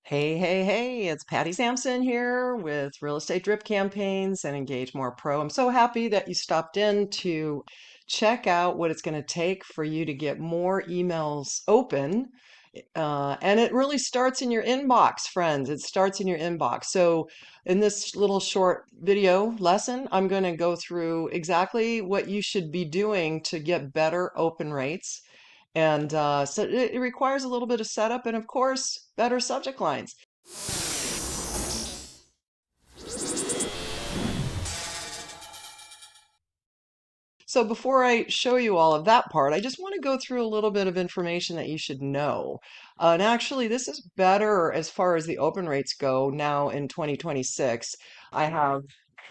Hey, hey, hey, it's Patty Sampson here with Real Estate Drip Campaigns and Engage More Pro. I'm so happy that you stopped in to check out what it's going to take for you to get more emails open. And it really starts in your inbox, friends. It starts in your inbox. So, in this little short video lesson, I'm going to go through exactly what you should be doing to get better open rates. And so it requires a little bit of setup and, of course, better subject lines. So before I show you all of that part, I just want to go through a little bit of information that you should know. And actually, this is better as far as the open rates go now in 2026. I have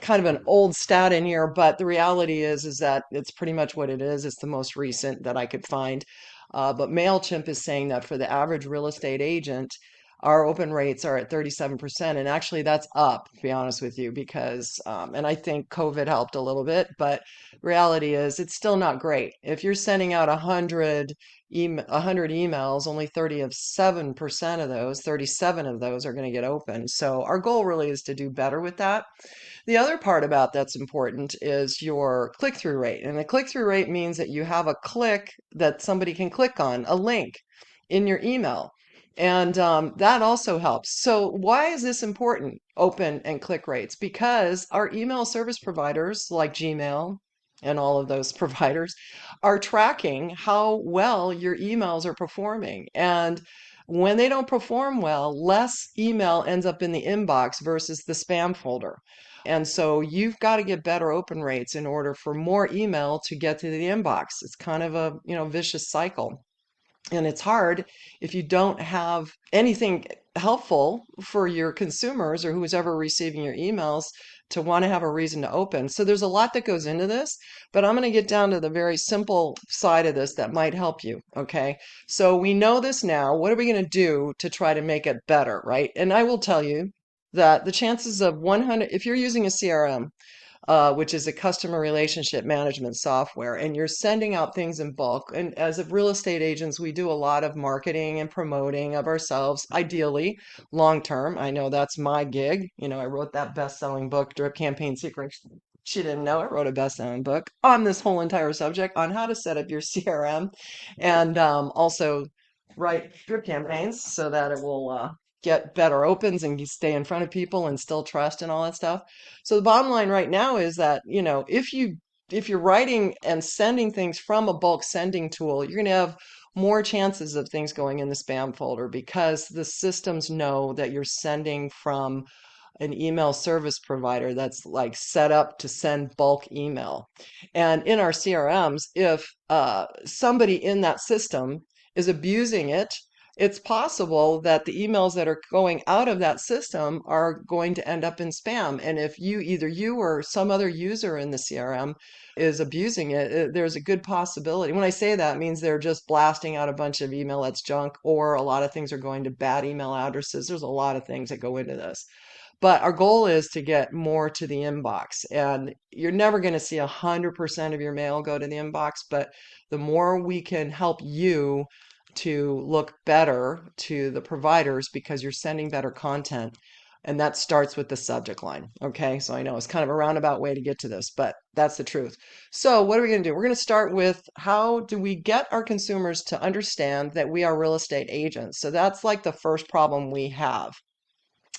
kind of an old stat in here, but the reality is that it's pretty much what it is. It's the most recent that I could find. But MailChimp is saying that for the average real estate agent, our open rates are at 37%. And actually, that's up, to be honest with you, because, and I think COVID helped a little bit, but reality is it's still not great. If you're sending out 100 emails, only 37% of those, 37 of those are going to get open. So our goal really is to do better with that. The other part about that's important is your click-through rate. And the click-through rate means that you have a click that somebody can click on, a link in your email. And that also helps. So why is this important, open and click rates? Because our email service providers like Gmail and all of those providers are tracking how well your emails are performing. And when they don't perform well, less email ends up in the inbox versus the spam folder. And so you've got to get better open rates in order for more email to get to the inbox. It's kind of a, vicious cycle. And it's hard if you don't have anything helpful for your consumers or who's ever receiving your emails to want to have a reason to open. So there's a lot that goes into this, but I'm going to get down to the very simple side of this that might help you. Okay. So we know this now. What are we going to do to try to make it better? Right. And I will tell you that the chances of 100, if you're using a CRM, which is a customer relationship management software, and you're sending out things in bulk. And as of real estate agents, we do a lot of marketing and promoting of ourselves, ideally long term. I know that's my gig. I wrote that best-selling book, Drip Campaign Secrets. She didn't know I wrote a best-selling book on this whole entire subject on how to set up your CRM and also write drip campaigns so that it will get better opens and you stay in front of people and still trust and all that stuff. So the bottom line right now is that, if you're writing and sending things from a bulk sending tool, you're going to have more chances of things going in the spam folder because the systems know that you're sending from an email service provider that's like set up to send bulk email. And in our CRMs, if somebody in that system is abusing it, it's possible that the emails that are going out of that system are going to end up in spam. And if either you or some other user in the CRM is abusing it, there's a good possibility. When I say that, it means they're just blasting out a bunch of email that's junk, or a lot of things are going to bad email addresses. There's a lot of things that go into this. But our goal is to get more to the inbox. And you're never going to see 100% of your mail go to the inbox, but the more we can help you to look better to the providers because you're sending better content. And that starts with the subject line. Okay. So I know it's kind of a roundabout way to get to this, but that's the truth. So what are we going to do? We're going to start with how do we get our consumers to understand that we are real estate agents? So that's like the first problem we have.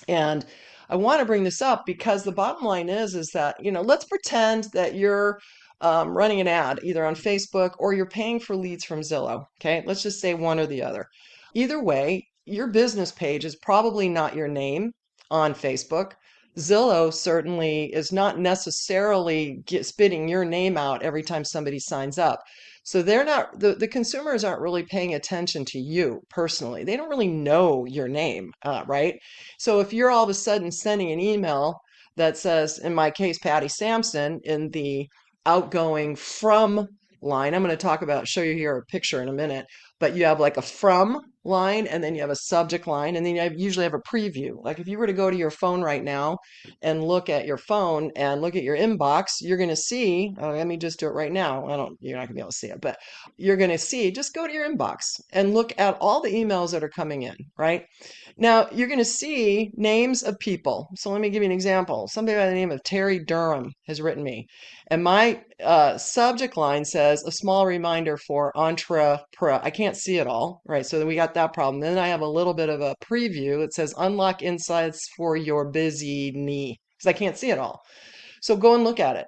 And I want to bring this up because the bottom line is that, let's pretend that you're running an ad either on Facebook or you're paying for leads from Zillow. Okay. Let's just say one or the other. Either way, your business page is probably not your name on Facebook. Zillow certainly is not necessarily spitting your name out every time somebody signs up. So they're not, the consumers aren't really paying attention to you personally. They don't really know your name, right? So if you're all of a sudden sending an email that says, in my case, Patty Sampson, in the outgoing from line, I'm going to show you here a picture in a minute, but you have like a from line, and then you have a subject line, and then usually have a preview. Like if you were to go to your phone right now and look at your phone and look at your inbox, you're going to see, oh, let me just do it right now. You're not going to be able to see it, but you're going to see, just go to your inbox and look at all the emails that are coming in, right? Now, you're going to see names of people. So let me give you an example. Somebody by the name of Terry Durham has written me. And my subject line says, a small reminder for entrepreneur. I can't see it all, right? So we got that problem. Then I have a little bit of a preview. It says, unlock insights for your busy knee, because I can't see it all. So go and look at it.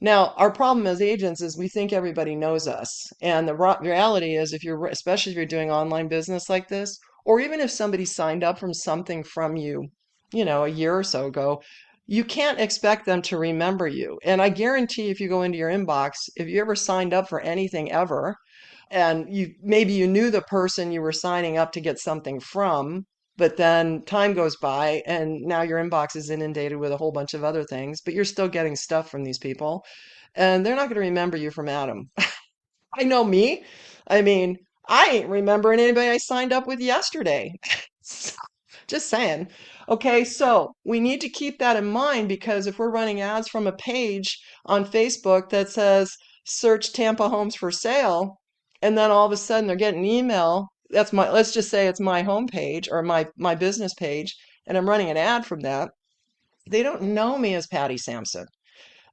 Now, our problem as agents is we think everybody knows us. And the reality is, especially if you're doing online business like this, or even if somebody signed up from something from you, a year or so ago, you can't expect them to remember you. And I guarantee if you go into your inbox, if you ever signed up for anything ever, and maybe you knew the person you were signing up to get something from, but then time goes by and now your inbox is inundated with a whole bunch of other things, but you're still getting stuff from these people, and they're not going to remember you from Adam. I know me. I mean, I ain't remembering anybody I signed up with yesterday. Just saying. Okay, so we need to keep that in mind, because if we're running ads from a page on Facebook that says search Tampa homes for sale, and then all of a sudden they're getting an email, let's just say it's my homepage or my business page, and I'm running an ad from that, they don't know me as Patty Sampson.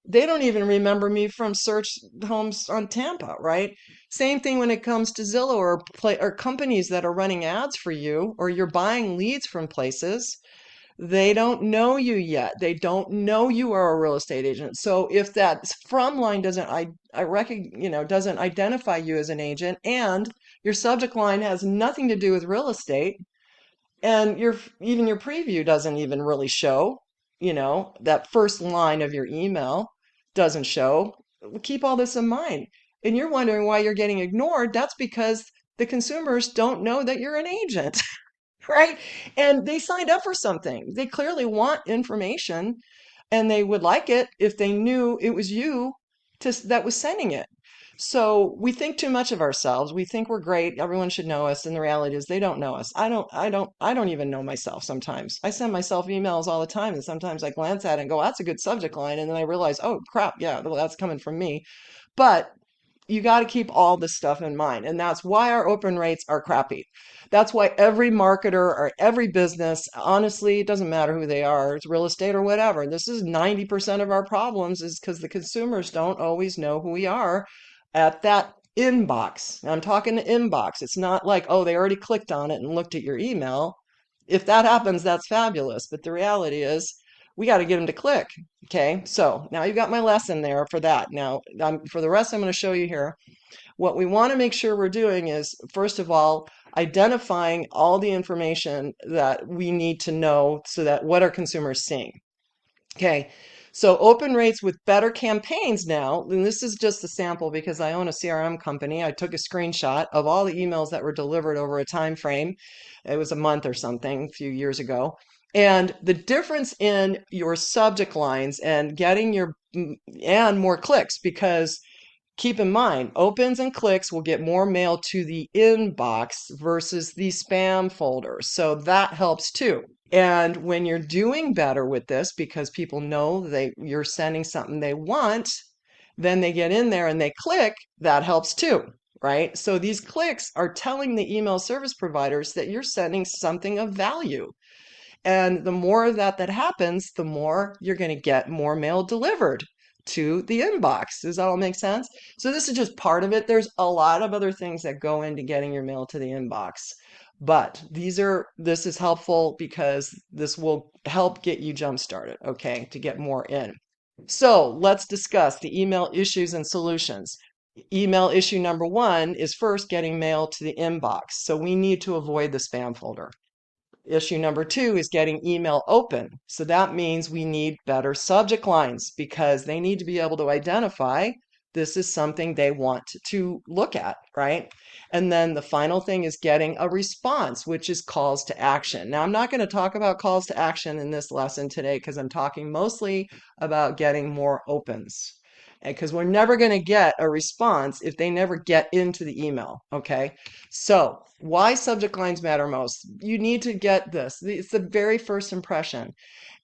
They don't even remember me from search homes on Tampa, right? Same thing when it comes to Zillow or companies that are running ads for you, or you're buying leads from places. They don't know you yet. They don't know you are a real estate agent. So if that from line doesn't identify you as an agent, and your subject line has nothing to do with real estate, and even your preview doesn't even really show, that first line of your email doesn't show. Keep all this in mind. And you're wondering why you're getting ignored. That's because the consumers don't know that you're an agent. Right? And they signed up for something. They clearly want information, and they would like it if they knew it was you that was sending it. So we think too much of ourselves. We think we're great. Everyone should know us. And the reality is they don't know us. I don't even know myself sometimes. I send myself emails all the time, and sometimes I glance at it and go, that's a good subject line. And then I realize, oh crap, yeah, well, that's coming from me. But you got to keep all this stuff in mind. And that's why our open rates are crappy. That's why every marketer or every business, honestly, it doesn't matter who they are, it's real estate or whatever. This is 90% of our problems, is because the consumers don't always know who we are at that inbox. Now, I'm talking to inbox. It's not like, oh, they already clicked on it and looked at your email. If that happens, that's fabulous. But the reality is, we got to get them to click. Okay, so now you've got my lesson there for that. Now, for the rest, I'm going to show you here. What we want to make sure we're doing is, first of all, identifying all the information that we need to know, so that what are consumers seeing. Okay, so open rates with better campaigns now, and this is just a sample because I own a CRM company. I took a screenshot of all the emails that were delivered over a time frame. It was a month or something a few years ago. And the difference in your subject lines and and more clicks, because keep in mind, opens and clicks will get more mail to the inbox versus the spam folder. So that helps too. And when you're doing better with this, because people know you're sending something they want, then they get in there and they click, that helps too, right? So these clicks are telling the email service providers that you're sending something of value. And the more of that happens, the more you're going to get more mail delivered to the inbox. Does that all make sense? So this is just part of it. There's a lot of other things that go into getting your mail to the inbox. But this is helpful because this will help get you jump started, okay, to get more in. So let's discuss the email issues and solutions. Email issue number one is first getting mail to the inbox. So we need to avoid the spam folder. Issue number two is getting email open. So that means we need better subject lines, because they need to be able to identify this is something they want to look at, right? And then the final thing is getting a response, which is calls to action. Now, I'm not going to talk about calls to action in this lesson today, because I'm talking mostly about getting more opens. because we're never going to get a response if they never get into the email. Okay. So why subject lines matter most? You need to get this. It's the very first impression,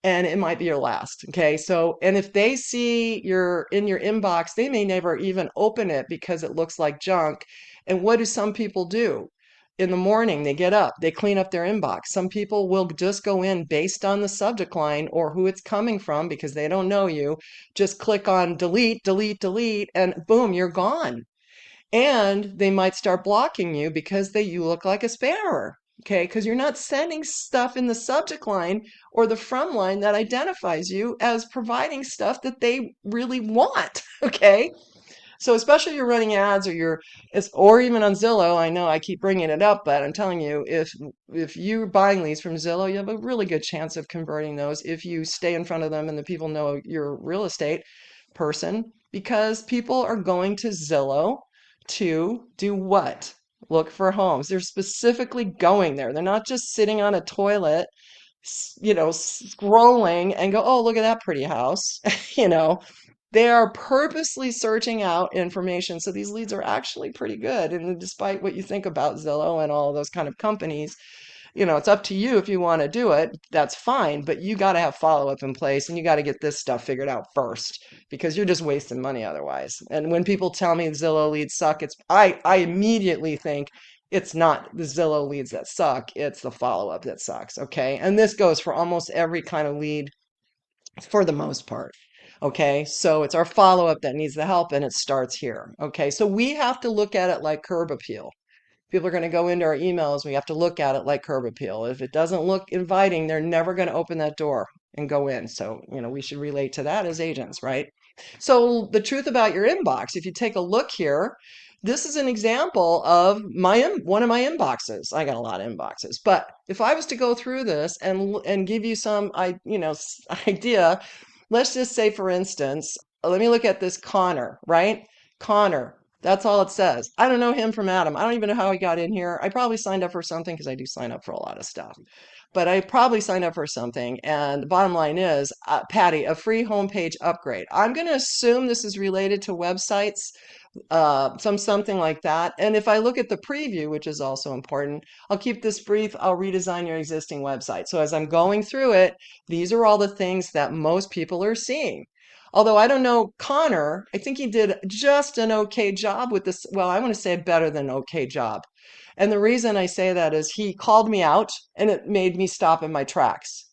and it might be your last. Okay. So, and if they see you're in your inbox, they may never even open it because it looks like junk. And what do some people do? In the morning, they get up, they clean up their inbox. Some people will just go in based on the subject line or who it's coming from because they don't know you. Just click on delete, delete, delete, and boom, you're gone. And they might start blocking you because you look like a spammer. Okay, because you're not sending stuff in the subject line or the from line that identifies you as providing stuff that they really want. Okay, so especially you're running ads or even on Zillow. I know I keep bringing it up, but I'm telling you, if you're buying leads from Zillow, you have a really good chance of converting those if you stay in front of them and the people know you're a real estate person, because people are going to Zillow to do what? Look for homes. They're specifically going there. They're not just sitting on a toilet, scrolling and go, oh, look at that pretty house. you know, they are purposely searching out information. So these leads are actually pretty good. And despite what you think about Zillow and all those kind of companies, it's up to you if you want to do it. That's fine. But you got to have follow up in place, and you got to get this stuff figured out first, because you're just wasting money otherwise. And when people tell me Zillow leads suck, I immediately think it's not the Zillow leads that suck. It's the follow up that sucks. Okay. And this goes for almost every kind of lead for the most part. Okay, so it's our follow up that needs the help, and it starts here. Okay, so we have to look at it like curb appeal. People are going to go into our emails. We have to look at it like curb appeal. If it doesn't look inviting, they're never going to open that door and go in. So, we should relate to that as agents, right? So, the truth about your inbox, if you take a look here, this is an example of one of my inboxes. I got a lot of inboxes, but if I was to go through this and give you some idea, let's just say, for instance, let me look at this Connor, right? Connor. That's all it says. I don't know him from Adam. I don't even know how he got in here. I probably signed up for something, because I do sign up for a lot of stuff. But I probably signed up for something. And the bottom line is, Patty, a free homepage upgrade. I'm going to assume this is related to websites, something like that. And if I look at the preview, which is also important, I'll keep this brief. I'll redesign your existing website. So as I'm going through it, these are all the things that most people are seeing. Although I don't know Connor, I think he did just an okay job with this. Well, I want to say better than okay job. And the reason I say that is he called me out, and it made me stop in my tracks.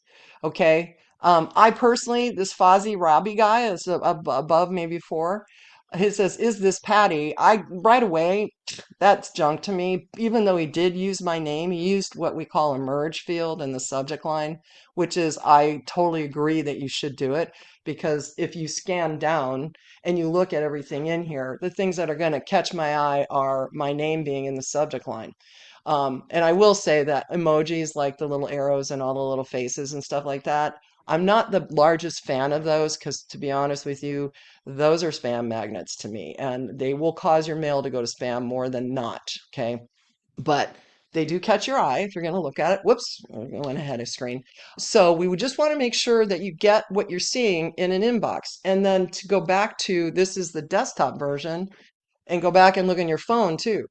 Okay. I personally, this Fozzie Robbie guy is above maybe 4. He says, "Is this Patty?" I right away, that's junk to me. Even though he did use my name, he used what we call a merge field in the subject line, which is, I totally agree that you should do it, because if you scan down and you look at everything in here, the things that are going to catch my eye are my name being in the subject line. And I will say that emojis like the little arrows and all the little faces and stuff like that, I'm not the largest fan of those, because to be honest with you, those are spam magnets to me, and they will cause your mail to go to spam more than not. Okay. But they do catch your eye if you're going to look at it. Whoops, I went ahead of screen. So we would just want to make sure that you get what you're seeing in an inbox. And then to go back to, this is the desktop version, and go back and look on your phone too.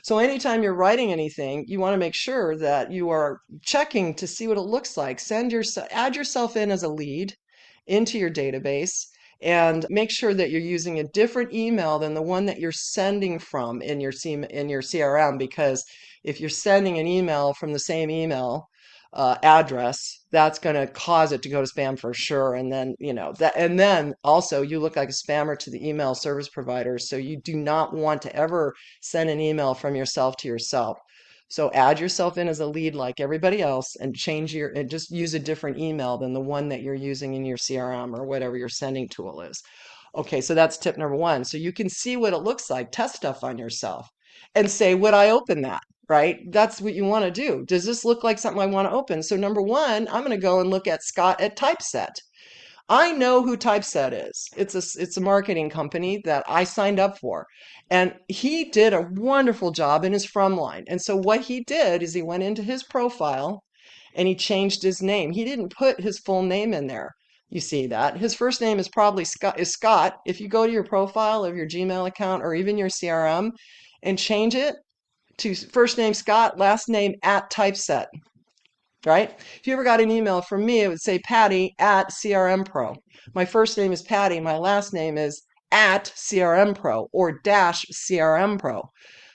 So anytime you're writing anything, you want to make sure that you are checking to see what it looks like. Add yourself in as a lead into your database, and make sure that you're using a different email than the one that you're sending from in your CRM, because if you're sending an email from the same email address, that's going to cause it to go to spam for sure. And then, and then also you look like a spammer to the email service providers. So you do not want to ever send an email from yourself to yourself. So add yourself in as a lead like everybody else, and and just use a different email than the one that you're using in your CRM or whatever your sending tool is. Okay, so that's tip number 1. So you can see what it looks like, test stuff on yourself, and say, would I open that? Right? That's what you want to do. Does this look like something I want to open? So number 1, I'm going to go and look at Scott at Typeset. I know who Typeset is. It's a marketing company that I signed up for. And he did a wonderful job in his from line. And so what he did is he went into his profile and he changed his name. He didn't put his full name in there. You see that. His first name is probably Scott, is Scott. If you go to your profile of your Gmail account or even your CRM and change it to first name Scott, last name at typeset, right? If you ever got an email from me, it would say Patty at CRM Pro. My first name is Patty. My last name is at CRM Pro or dash CRM Pro,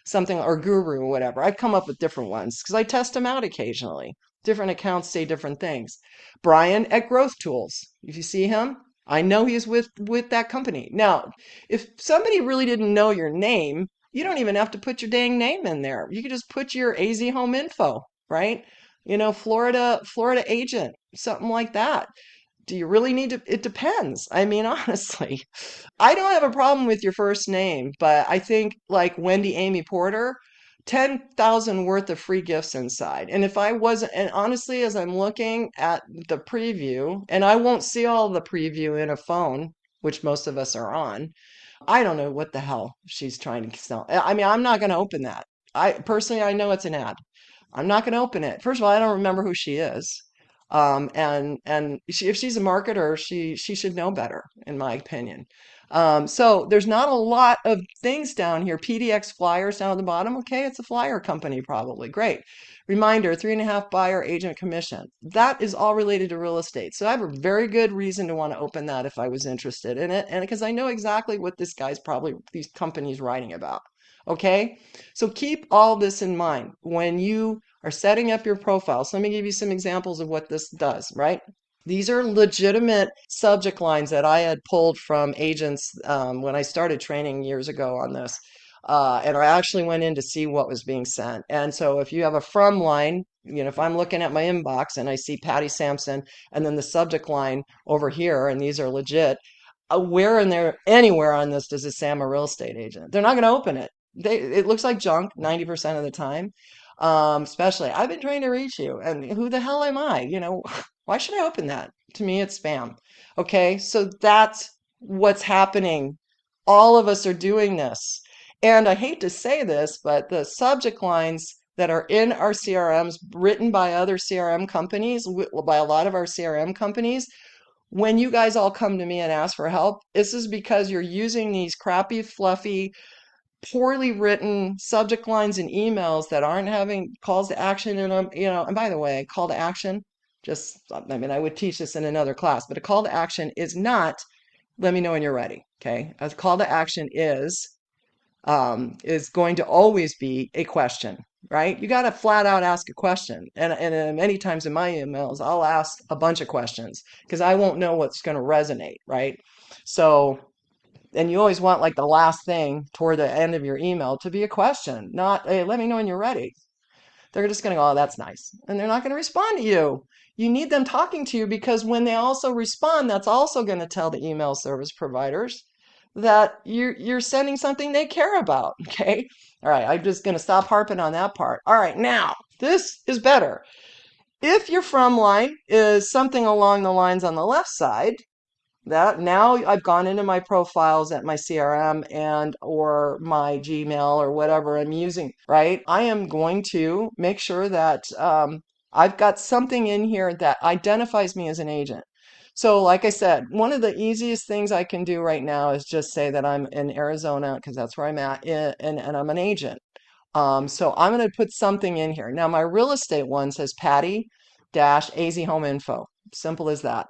something, or Guru or whatever. I've come up with different ones because I test them out occasionally. Different accounts say different things. Brian at Growth Tools. If you see him, I know he's with that company. Now, if somebody really didn't know your name, you don't even have to put your dang name in there. You could just put your AZ Home info, right? Florida agent, something like that. Do you really need to? It depends. I mean, honestly, I don't have a problem with your first name, but I think like Wendy Amy Porter, 10,000 worth of free gifts inside. And if I wasn't, and honestly, as I'm looking at the preview, and I won't see all the preview in a phone, which most of us are on, I don't know what the hell she's trying to sell. I mean, I'm not going to open that. I personally, I know it's an ad. I'm not going to open it. First of all, I don't remember who she is. If she's a marketer, she should know better, in my opinion. So there's not a lot of things down here. PDX flyers down at the bottom. Okay, it's a flyer company, probably. Great. Reminder, 3.5 buyer agent commission. That is all related to real estate. So I have a very good reason to want to open that if I was interested in it. And because I know exactly what this guy's probably, these companies writing about. Okay, so keep all this in mind when you are setting up your profile. So let me give you some examples of what this does, right? These are legitimate subject lines that I had pulled from agents when I started training years ago on this. And I actually went in to see what was being sent. And so if you have a from line, if I'm looking at my inbox and I see Patty Sampson and then the subject line over here, and these are legit, where in there, anywhere on this does it say I'm a real estate agent? They're not going to open it. It looks like junk 90% of the time. Especially, I've been trying to reach you, and who the hell am I? Why should I open that? To me, it's spam. Okay, so that's what's happening. All of us are doing this. And I hate to say this, but the subject lines that are in our CRMs, written by other CRM companies, by a lot of our CRM companies, when you guys all come to me and ask for help, this is because you're using these crappy, fluffy, poorly written subject lines and emails that aren't having calls to action in them, and by the way, call to action, I mean, I would teach this in another class, but a call to action is not, let me know when you're ready. Okay. A call to action is going to always be a question, right? You got to flat out ask a question. And many times in my emails, I'll ask a bunch of questions because I won't know what's going to resonate, right? So, and you always want like the last thing toward the end of your email to be a question, not, hey, let me know when you're ready. They're just going to go, oh, that's nice. And they're not going to respond to you. You need them talking to you because when they also respond, that's also going to tell the email service providers that you're sending something they care about. Okay. All right. I'm just going to stop harping on that part. All right. Now, this is better. If your from line is something along the lines on the left side, that now I've gone into my profiles at my CRM and or my Gmail or whatever I'm using, right? I am going to make sure that I've got something in here that identifies me as an agent. So like I said, one of the easiest things I can do right now is just say that I'm in Arizona because that's where I'm at and I'm an agent. So I'm going to put something in here. Now my real estate one says Patty-AZ Home Info. Simple as that.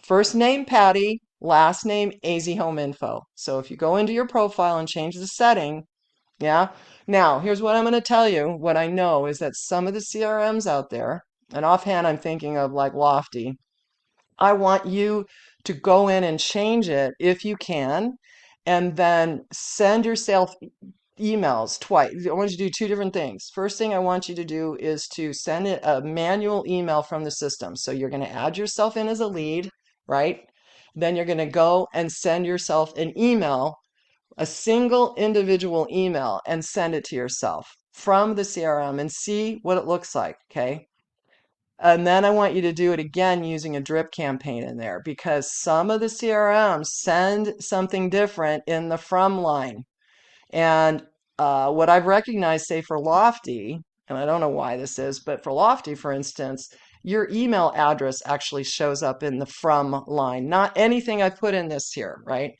First name Patty, last name AZ Home Info. So if you go into your profile and change the setting, yeah. Now, here's what I'm going to tell you. What I know is that some of the CRMs out there, and offhand I'm thinking of like Lofty, I want you to go in and change it if you can, and then send yourself emails twice. I want you to do two different things. First thing I want you to do is to send it a manual email from the system. So you're going to add yourself in as a lead, right? Then you're going to go and send yourself an email, a single individual email, and send it to yourself from the CRM and see what it looks like, okay? And then I want you to do it again using a drip campaign in there because some of the CRMs send something different in the from line. And what I've recognized, say for Lofty, and I don't know why this is, but for Lofty, for instance, your email address actually shows up in the from line, not anything I put in this here, right?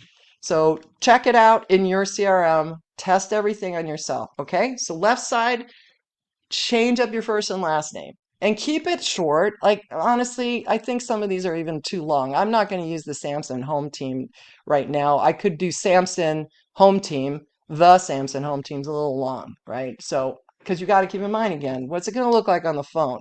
So check it out in your CRM, test everything on yourself, okay? So left side, change up your first and last name and keep it short. Like, honestly, I think some of these are even too long. I'm not going to use the SAMPSON home team right now. I could do SAMPSON home team. The SAMPSON home team's a little long, right? So, because you got to keep in mind again, what's it going to look like on the phone?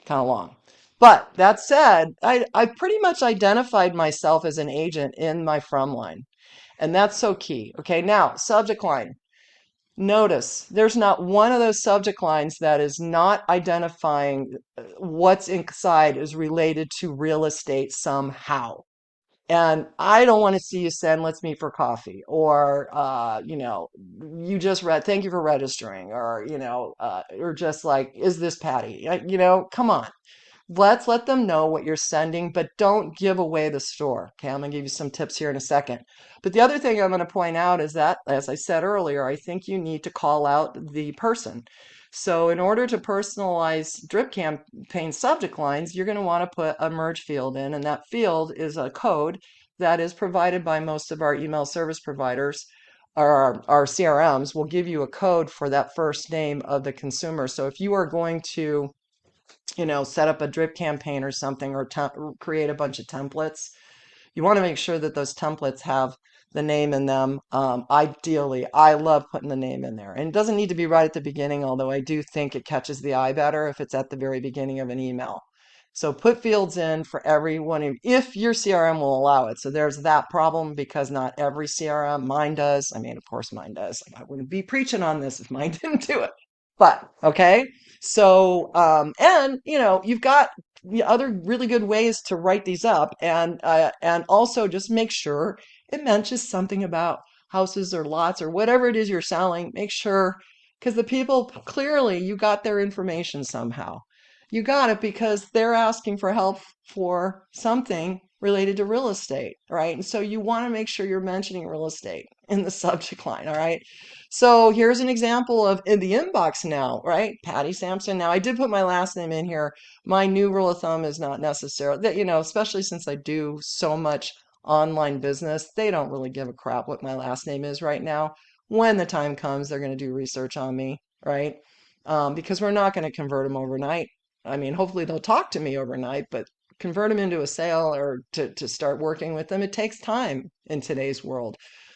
Kind of long. But that said, I pretty much identified myself as an agent in my from line. And that's so key. Okay, now subject line. Notice there's not one of those subject lines that is not identifying what's inside is related to real estate somehow. And I don't want to see you send, let's meet for coffee, or, you just read, thank you for registering, or, or just like, is this Patty? Come on. Let's let them know what you're sending, but don't give away the store. Okay, I'm going to give you some tips here in a second. But the other thing I'm going to point out is that, as I said earlier, I think you need to call out the person. So in order to personalize drip campaign subject lines, you're going to want to put a merge field in, and that field is a code that is provided by most of our email service providers. Our CRMs will give you a code for that first name of the consumer. So if you are going to set up a drip campaign or something, or create a bunch of templates, you want to make sure that those templates have the name in them. Ideally, I love putting the name in there. And it doesn't need to be right at the beginning, although I do think it catches the eye better if it's at the very beginning of an email. So put fields in for everyone if your CRM will allow it. So there's that problem, because not every CRM, mine does. I mean, of course mine does. I wouldn't be preaching on this if mine didn't do it. But okay. So and you've got other really good ways to write these up, and also just make sure it mentions something about houses or lots or whatever it is you're selling. Make sure, because the people, clearly you got their information somehow. You got it because they're asking for help for something related to real estate, right? And so you want to make sure you're mentioning real estate in the subject line, all right? So here's an example of in the inbox now, right? Patty Sampson. Now I did put my last name in here. My new rule of thumb is not necessarily that, especially since I do so much online business, they don't really give a crap what my last name is right now. When the time comes, they're going to do research on me, right? Because we're not going to convert them overnight. I mean, hopefully they'll talk to me overnight, but convert them into a sale or to start working with them, it takes time in today's world.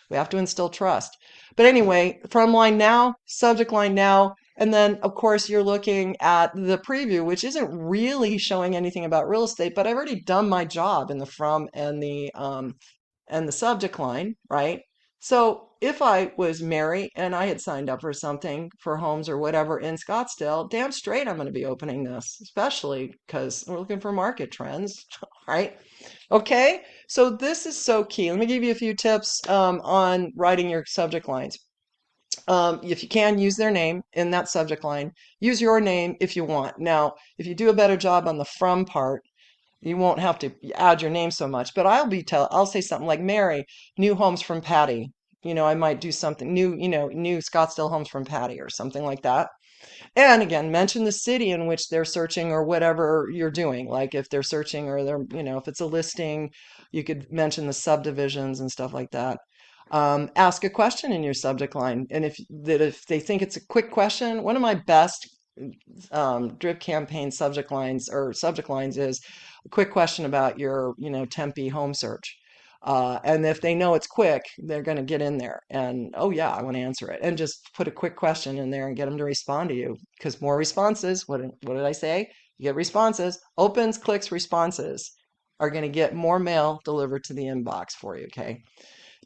We have to instill trust. But anyway, from line now, subject line now, and then of course you're looking at the preview, which isn't really showing anything about real estate, but I've already done my job in the from and the subject line, right? So if I was Mary and I had signed up for something for homes or whatever in Scottsdale, damn straight I'm going to be opening this, especially because we're looking for market trends, right? Okay, so this is so key. Let me give you a few tips on writing your subject lines. If you can, use their name in that subject line. Use your name if you want. Now, if you do a better job on the from part, you won't have to add your name so much. But I'll say something like Mary, new homes from Patty. I might do something new, new Scottsdale homes from Patty or something like that. And again, mention the city in which they're searching or whatever you're doing. Like if they're searching or if it's a listing, you could mention the subdivisions and stuff like that. Ask a question in your subject line. And if they think it's a quick question, one of my best drip campaign subject lines is a quick question about your, Tempe home search. And if they know it's quick, they're going to get in there and, oh yeah, I want to answer it. And just put a quick question in there and get them to respond to you, because more responses, what did I say? You get responses, opens, clicks, responses are going to get more mail delivered to the inbox for you, okay?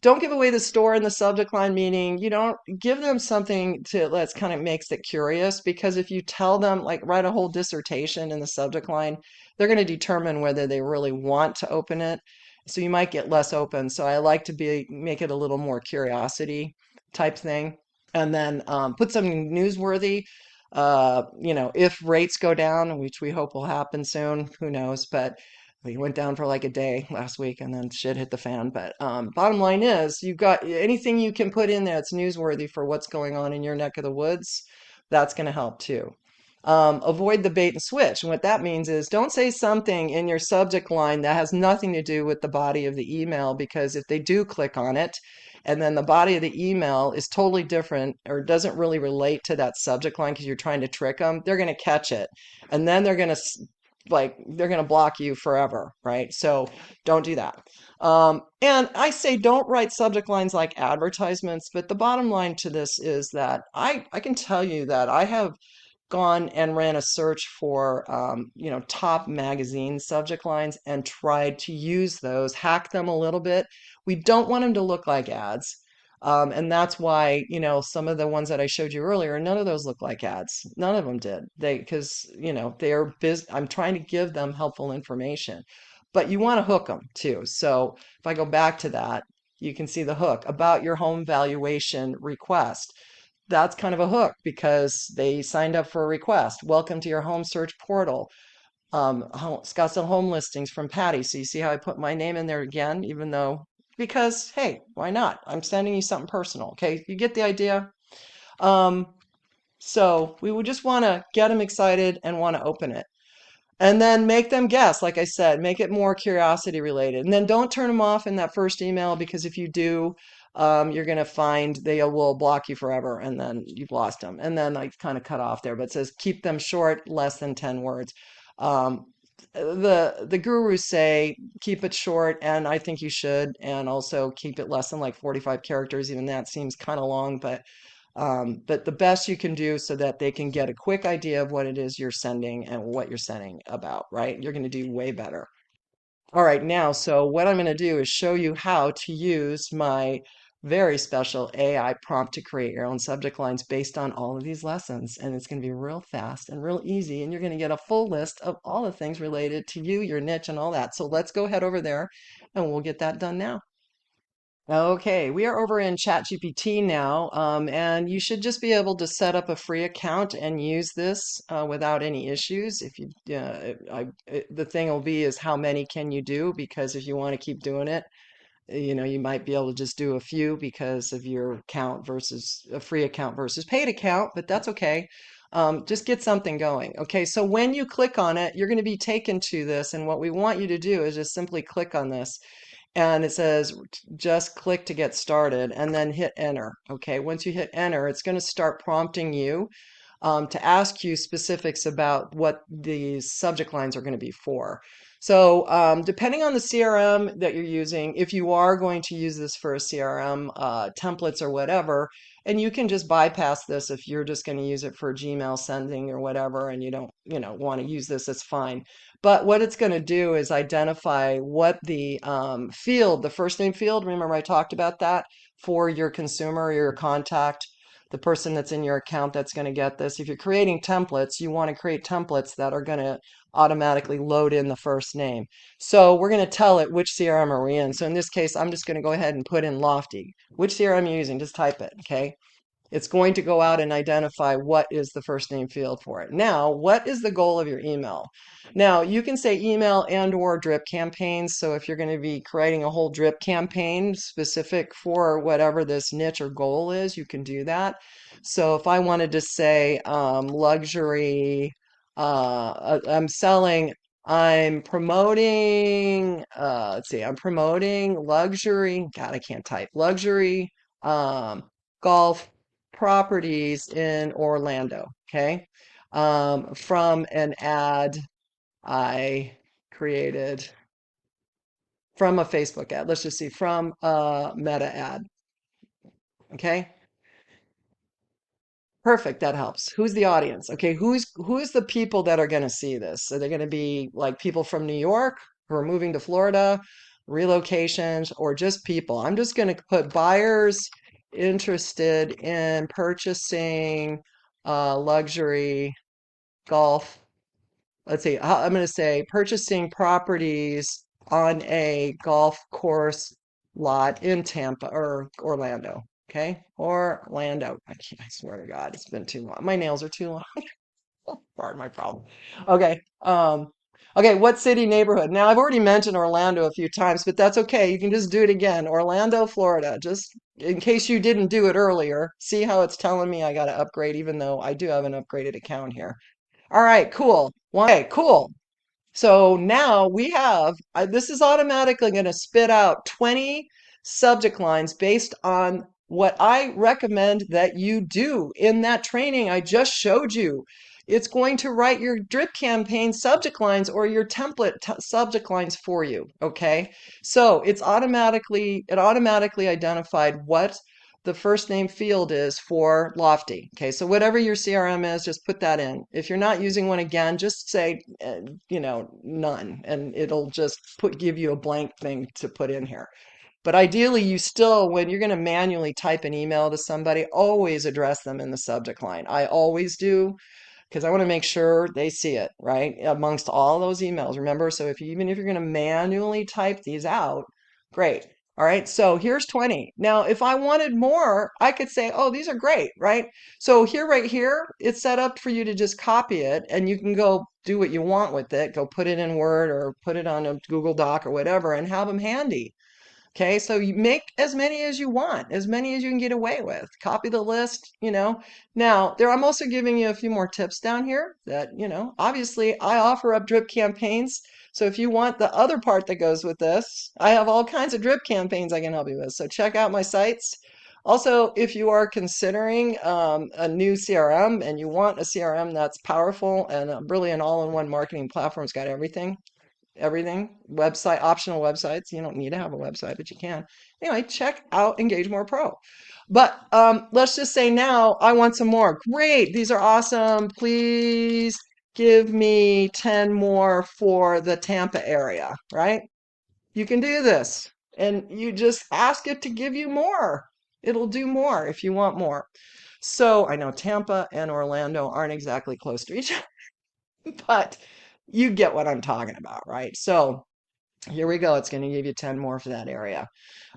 Don't give away the store in the subject line, meaning you don't give them something that's kind of makes it curious, because if you tell them, like, write a whole dissertation in the subject line, they're going to determine whether they really want to open it. So you might get less open. So I like to make it a little more curiosity type thing. And then put something newsworthy. If rates go down, which we hope will happen soon, who knows, but we went down for like a day last week and then shit hit the fan. But bottom line is, you've got anything you can put in there that's newsworthy for what's going on in your neck of the woods, that's going to help too. Avoid the bait and switch. And what that means is don't say something in your subject line that has nothing to do with the body of the email, because if they do click on it and then the body of the email is totally different or doesn't really relate to that subject line because you're trying to trick them, they're going to catch it. And then they're going to block you forever, right? So don't do that. And I say don't write subject lines like advertisements, but the bottom line to this is that I can tell you that I have gone and ran a search for top magazine subject lines and tried to use those, hack them a little bit. We don't want them to look like ads. And that's why, some of the ones that I showed you earlier, none of those look like ads. None of them did. Because, I'm trying to give them helpful information. But you want to hook them too. So if I go back to that, you can see the hook about your home valuation request. That's kind of a hook because they signed up for a request. Welcome to your home search portal. Scottsdale home listings from Patty. So you see how I put my name in there again, even though, because, hey, why not? I'm sending you something personal. Okay. You get the idea. Um, so we would just want to get them excited and want to open it. And then make them guess, like I said, make it more curiosity related. And then don't turn them off in that first email, because if you do, you're going to find they will block you forever and then you've lost them. And then I kind of cut off there, but it says keep them short, less than 10 words. Um, the gurus say keep it short, and I think you should, and also keep it less than like 45 characters. Even that seems kind of long, but the best you can do so that they can get a quick idea of what it is you're sending and what you're sending about, right? You're going to do way better. All right, now, so what I'm going to do is show you how to use my very special AI prompt to create your own subject lines based on all of these lessons. And it's going to be real fast and real easy. And you're going to get a full list of all the things related to you, your niche, and all that. So let's go head over there and we'll get that done now. Okay, we are over in ChatGPT now, and you should just be able to set up a free account and use this without any issues. If you, the thing will be is how many can you do? Because if you want to keep doing it, you might be able to just do a few because of your account versus a free account versus paid account, but that's okay. Just get something going. Okay, so when you click on it, you're going to be taken to this, and what we want you to do is just simply click on this and it says just click to get started and then hit enter. Okay, once you hit enter, it's going to start prompting you to ask you specifics about what these subject lines are going to be for. So depending on the CRM that you're using, if you are going to use this for a CRM, templates or whatever, and you can just bypass this if you're just going to use it for Gmail sending or whatever, and you don't, want to use this, it's fine. But what it's going to do is identify what the field, the first name field, remember I talked about that, for your consumer, your contact, the person that's in your account that's going to get this. If you're creating templates, you want to create templates that are going to automatically load in the first name. So we're going to tell it which CRM are we in. So in this case, I'm just going to go ahead and put in Lofty. Which CRM are you using? Just type it, okay? It's going to go out and identify what is the first name field for it. Now, what is the goal of your email? Now, you can say email and or drip campaigns. So if you're going to be creating a whole drip campaign specific for whatever this niche or goal is, you can do that. So if I wanted to say luxury, I'm promoting, I'm promoting luxury, God, I can't type, luxury golf properties in Orlando, okay? From an ad I created from a Facebook ad. Let's just see, from a Meta ad, okay? Perfect, that helps. Who's the audience? Okay, who's the people that are going to see this? Are they going to be like people from New York who are moving to Florida, relocations, or just people? I'm just going to put buyers interested in purchasing luxury golf. Let's see, I'm going to say purchasing properties on a golf course lot in Tampa or Orlando. Okay, Orlando. I swear to God, it's been too long. My nails are too long. Pardon my problem. Okay. Okay, what city neighborhood? Now I've already mentioned Orlando a few times, but that's okay. You can just do it again. Orlando, Florida. Just in case you didn't do it earlier. See how it's telling me I got to upgrade, even though I do have an upgraded account here. All right, cool. Okay, cool. So now we have, this is automatically going to spit out 20 subject lines based on what I recommend that you do in that training I just showed you. It's going to write your drip campaign subject lines or your template subject lines for you. Okay. So it automatically identified what the first name field is for Lofty. Okay, so whatever your CRM is, just put that in. If you're not using one again, just say, none, and it'll just give you a blank thing to put in here. But ideally, you still, when you're going to manually type an email to somebody, always address them in the subject line. I always do because I want to make sure they see it, right? Amongst all those emails. Remember, so even if you're going to manually type these out, great. All right, so here's 20. Now, if I wanted more, I could say, oh, these are great, right? So here, right here, it's set up for you to just copy it and you can go do what you want with it. Go put it in Word or put it on a Google Doc or whatever and have them handy. Okay, so you make as many as you want, as many as you can get away with. Copy the list. Now, I'm also giving you a few more tips down here that, obviously I offer up drip campaigns. So if you want the other part that goes with this, I have all kinds of drip campaigns I can help you with. So check out my sites. Also, if you are considering a new CRM and you want a CRM that's powerful and really an all-in-one marketing platform, it's got everything, website, optional websites. You don't need to have a website, but you can. Anyway, check out Engage More Pro. But let's just say now I want some more. Great, these are awesome. Please give me 10 more for the Tampa area, right? You can do this and you just ask it to give you more. It'll do more if you want more. So I know Tampa and Orlando aren't exactly close to each other, but you get what I'm talking about, right? So here we go. It's going to give you 10 more for that area.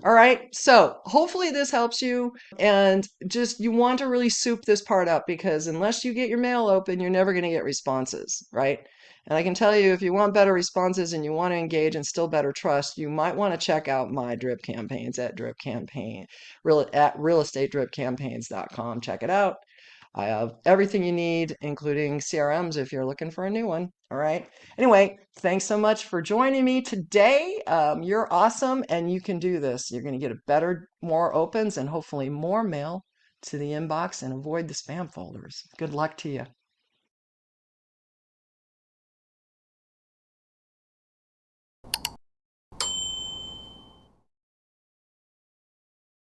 All right. So hopefully this helps you. And just you want to really soup this part up because unless you get your mail open, you're never going to get responses, right? And I can tell you if you want better responses and you want to engage and still better trust, you might want to check out my drip campaigns at realestateDripCampaigns.com. Check it out. I have everything you need, including CRMs if you're looking for a new one. All right. Anyway, thanks so much for joining me today. You're awesome and you can do this. You're going to get a better, more opens, and hopefully more mail to the inbox and avoid the spam folders. Good luck to you.